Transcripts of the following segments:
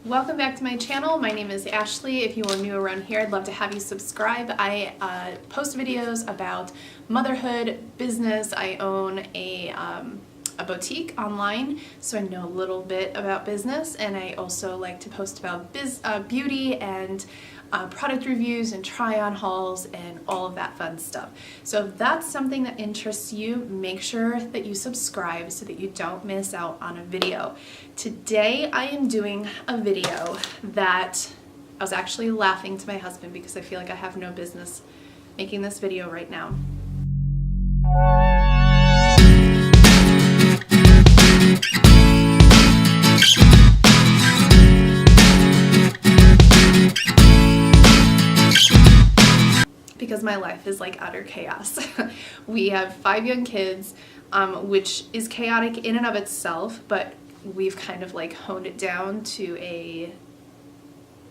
Welcome back to my channel. My name is Ashley. If you are new around here, I'd love to have you subscribe. I post videos about motherhood, business. I own a boutique online, so I know a little bit about business, and I also like to post about beauty and product reviews and try-on hauls and all of that fun stuff. So if that's something that interests you, make sure that you subscribe so that you don't miss out on a video. Today I am doing a video that I was actually laughing to my husband because I feel like I have no business making this video right now. Because my life is like utter chaos. We have 5 young kids, which is chaotic in and of itself, but we've kind of like honed it down to a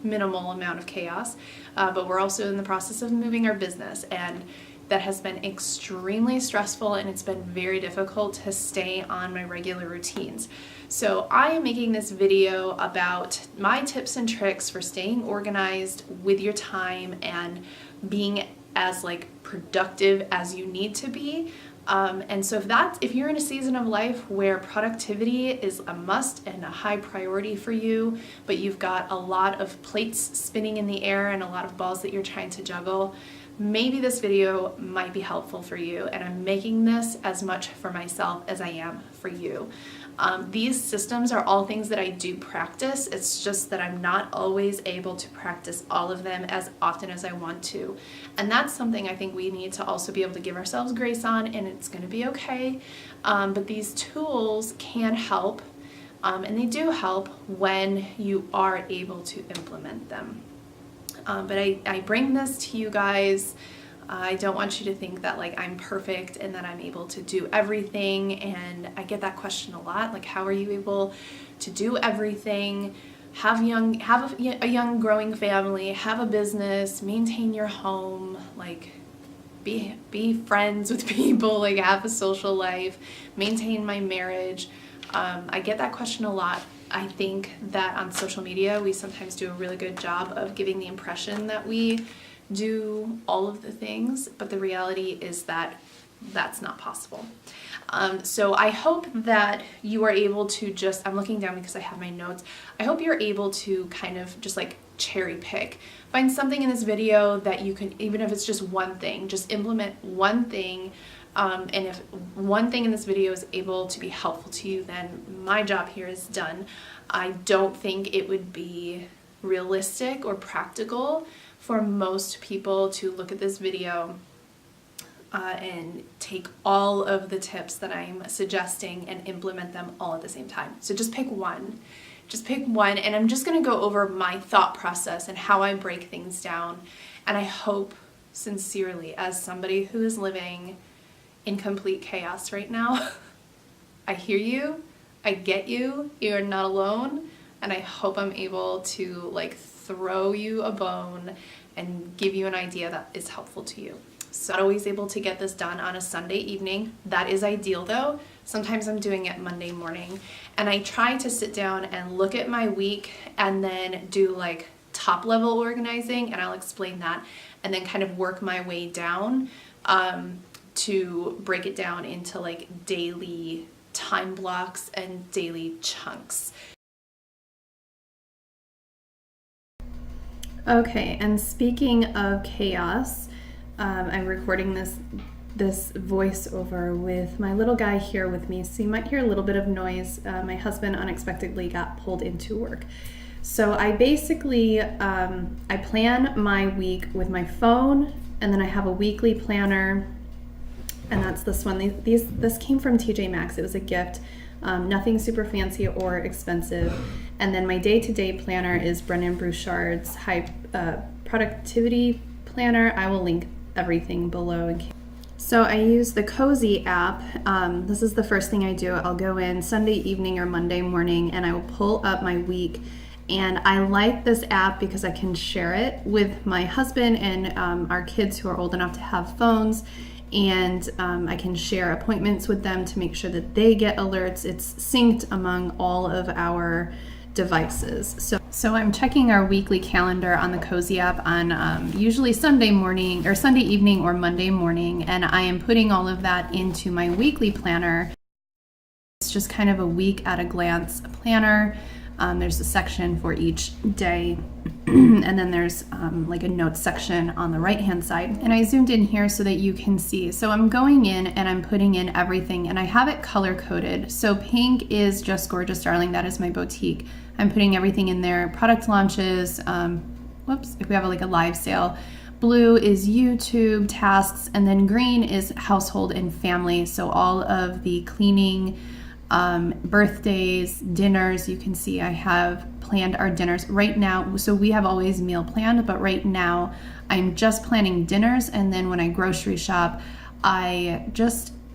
minimal amount of chaos. But we're also in the process of moving our business, and that has been extremely stressful, and it's been very difficult to stay on my regular routines. So I am making this video about my tips and tricks for staying organized with your time and being as like productive as you need to be. And so if you're in a season of life where productivity is a must and a high priority for you, but you've got a lot of plates spinning in the air and a lot of balls that you're trying to juggle, maybe this video might be helpful for you. And I'm making this as much for myself as I am for you. These systems are all things that I do practice. It's just that I'm not always able to practice all of them as often as I want to. And that's something I think we need to also be able to give ourselves grace on, and it's going to be okay. But these tools can help, and they do help when you are able to implement them. But I bring this to you guys. I don't want you to think that like I'm perfect and that I'm able to do everything, and I get that question a lot, like how are you able to do everything, have a young growing family, have a business, maintain your home, like be friends with people, like have a social life, maintain my marriage. I get that question a lot. I think that on social media we sometimes do a really good job of giving the impression that we do all of the things, but the reality is that that's not possible. So I hope that you are able to I'm looking down because I have my notes. I hope you're able to kind of just like cherry pick. Find something in this video that you can, even if it's just one thing, just implement one thing. And if one thing in this video is able to be helpful to you, then my job here is done. I don't think it would be realistic or practical for most people to look at this video and take all of the tips that I'm suggesting and implement them all at the same time. So just pick one. Just pick one, and I'm just going to go over my thought process and how I break things down. And I hope sincerely, as somebody who is living in complete chaos right now, I hear you, I get you, you're not alone, and I hope I'm able to like throw you a bone and give you an idea that is helpful to you. So I'm not always able to get this done on a Sunday evening. That is ideal though. Sometimes I'm doing it Monday morning, and I try to sit down and look at my week and then do like top level organizing, and I'll explain that, and then kind of work my way down to break it down into like daily time blocks and daily chunks. Okay, and speaking of chaos, I'm recording this voiceover with my little guy here with me, so you might hear a little bit of noise. My husband unexpectedly got pulled into work. So I basically, I plan my week with my phone, and then I have a weekly planner, and that's this one. This came from TJ Maxx. It was a gift. Nothing super fancy or expensive. And then my day-to-day planner is Brendon Burchard's high productivity planner. I will link everything below. So I use the Cozy app. This is the first thing I do. I'll go in Sunday evening or Monday morning, and I will pull up my week. And I like this app because I can share it with my husband and our kids who are old enough to have phones. And I can share appointments with them to make sure that they get alerts. It's synced among all of our devices. So I'm checking our weekly calendar on the Cozy app on usually Sunday morning or Sunday evening or Monday morning, and I am putting all of that into my weekly planner. It's just kind of a week at a glance planner. There's a section for each day, and then there's like a notes section on the right hand side. And I zoomed in here so that you can see. So I'm going in and I'm putting in everything, and I have it color coded. So pink is Just Gorgeous Darling, that is my boutique. I'm putting everything in there, product launches, if we have like a live sale. Blue is YouTube, tasks, and then green is household and family. So all of the cleaning, birthdays, dinners. You can see I have planned our dinners right now. So we have always meal planned, but right now I'm just planning dinners. And then when I grocery shop, I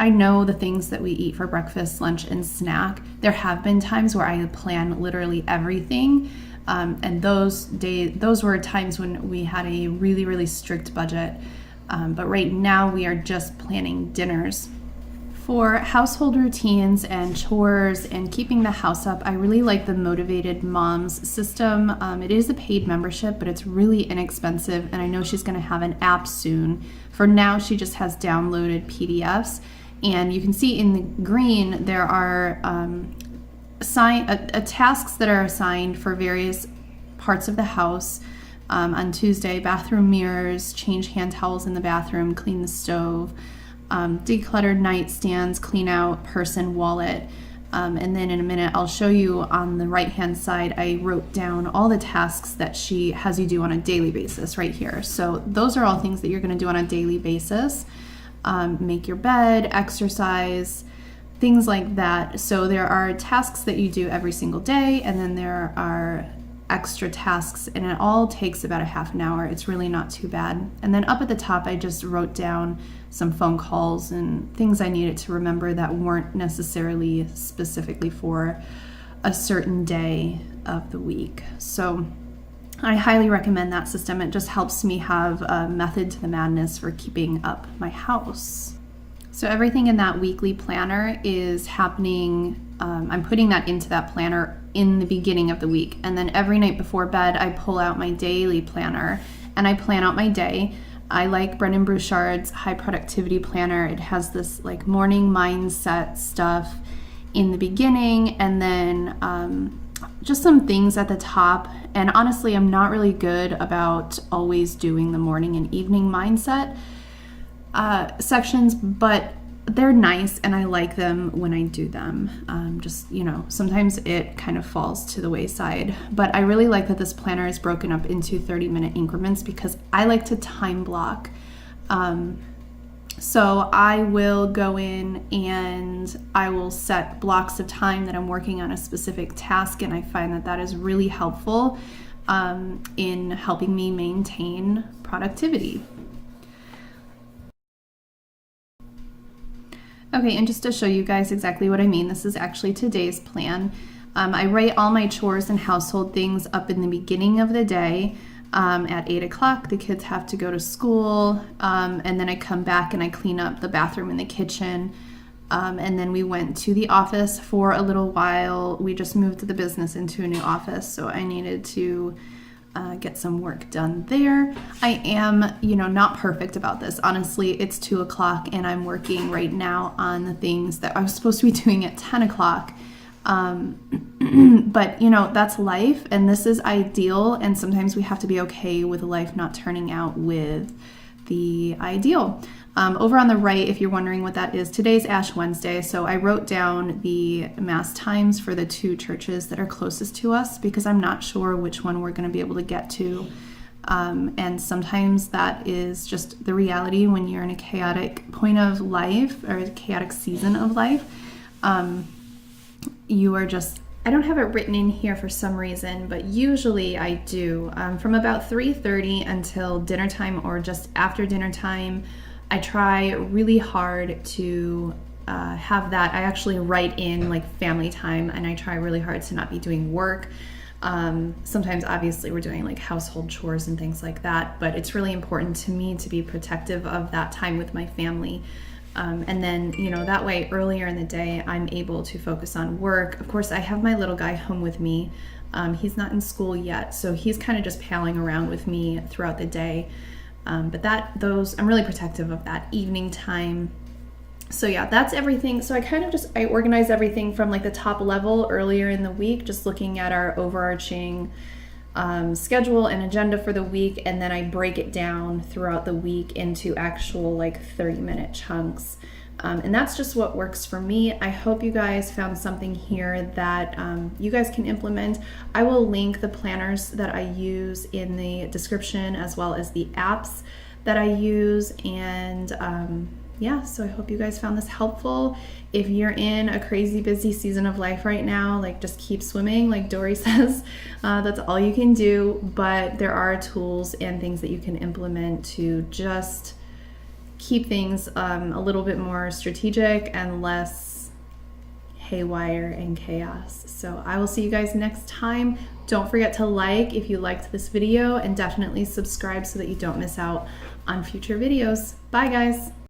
know the things that we eat for breakfast, lunch, and snack. There have been times where I plan literally everything. And those were times when we had a really, really strict budget. But right now we are just planning dinners. For household routines and chores and keeping the house up, I really like the Motivated Moms system. It is a paid membership, but it's really inexpensive, and I know she's going to have an app soon. For now, she just has downloaded PDFs, and you can see in the green there are tasks that are assigned for various parts of the house. On Tuesday, bathroom mirrors, change hand towels in the bathroom, clean the stove, decluttered nightstands, clean out purse and wallet. And then in a minute, I'll show you on the right-hand side, I wrote down all the tasks that she has you do on a daily basis right here. So those are all things that you're going to do on a daily basis. Make your bed, exercise, things like that. So there are tasks that you do every single day, and then there are extra tasks, and it all takes about a half an hour. It's really not too bad. And then up at the top, I just wrote down some phone calls and things I needed to remember that weren't necessarily specifically for a certain day of the week. So I highly recommend that system. It just helps me have a method to the madness for keeping up my house. So everything in that weekly planner is happening. I'm putting that into that planner in the beginning of the week. And then every night before bed, I pull out my daily planner and I plan out my day. I like Brendon Burchard's High Productivity Planner. It has this like morning mindset stuff in the beginning, and then just some things at the top. And honestly, I'm not really good about always doing the morning and evening mindset sections, but they're nice and I like them when I do them. Sometimes it kind of falls to the wayside, but I really like that this planner is broken up into 30-minute increments because I like to time block. So I will go in and I will set blocks of time that I'm working on a specific task, and I find that that is really helpful in helping me maintain productivity. Okay, and just to show you guys exactly what I mean, this is actually today's plan. I write all my chores and household things up in the beginning of the day. At 8 o'clock, the kids have to go to school, and then I come back and I clean up the bathroom and the kitchen. And then we went to the office for a little while. We just moved the business into a new office, so I needed to get some work done there. I am, not perfect about this. Honestly, it's 2 o'clock and I'm working right now on the things that I was supposed to be doing at 10 o'clock. But that's life, and this is ideal. And sometimes we have to be okay with life not turning out with the ideal. Over on the right, if you're wondering what that is, today's Ash Wednesday. So I wrote down the mass times for the 2 churches that are closest to us because I'm not sure which one we're going to be able to get to. And sometimes that is just the reality when you're in a chaotic point of life or a chaotic season of life. I don't have it written in here for some reason, but usually I do. From about 3:30 until dinner time or just after dinner time, I try really hard to have that. I actually write in like family time, and I try really hard to not be doing work. Sometimes obviously we're doing like household chores and things like that, but it's really important to me to be protective of that time with my family. And then, that way earlier in the day, I'm able to focus on work. Of course, I have my little guy home with me. He's not in school yet, so he's kind of just palling around with me throughout the day. But I'm really protective of that evening time. So yeah, that's everything. So I organize everything from like the top level earlier in the week, just looking at our overarching schedule and agenda for the week, and then I break it down throughout the week into actual like 30-minute chunks. And that's just what works for me. I hope you guys found something here that you guys can implement. I will link the planners that I use in the description, as well as the apps that I use. And yeah, so I hope you guys found this helpful. If you're in a crazy busy season of life right now, like just keep swimming, like Dory says. That's all you can do, but there are tools and things that you can implement to just keep things a little bit more strategic and less haywire and chaos. So I will see you guys next time. Don't forget to like if you liked this video, and definitely subscribe so that you don't miss out on future videos. Bye guys.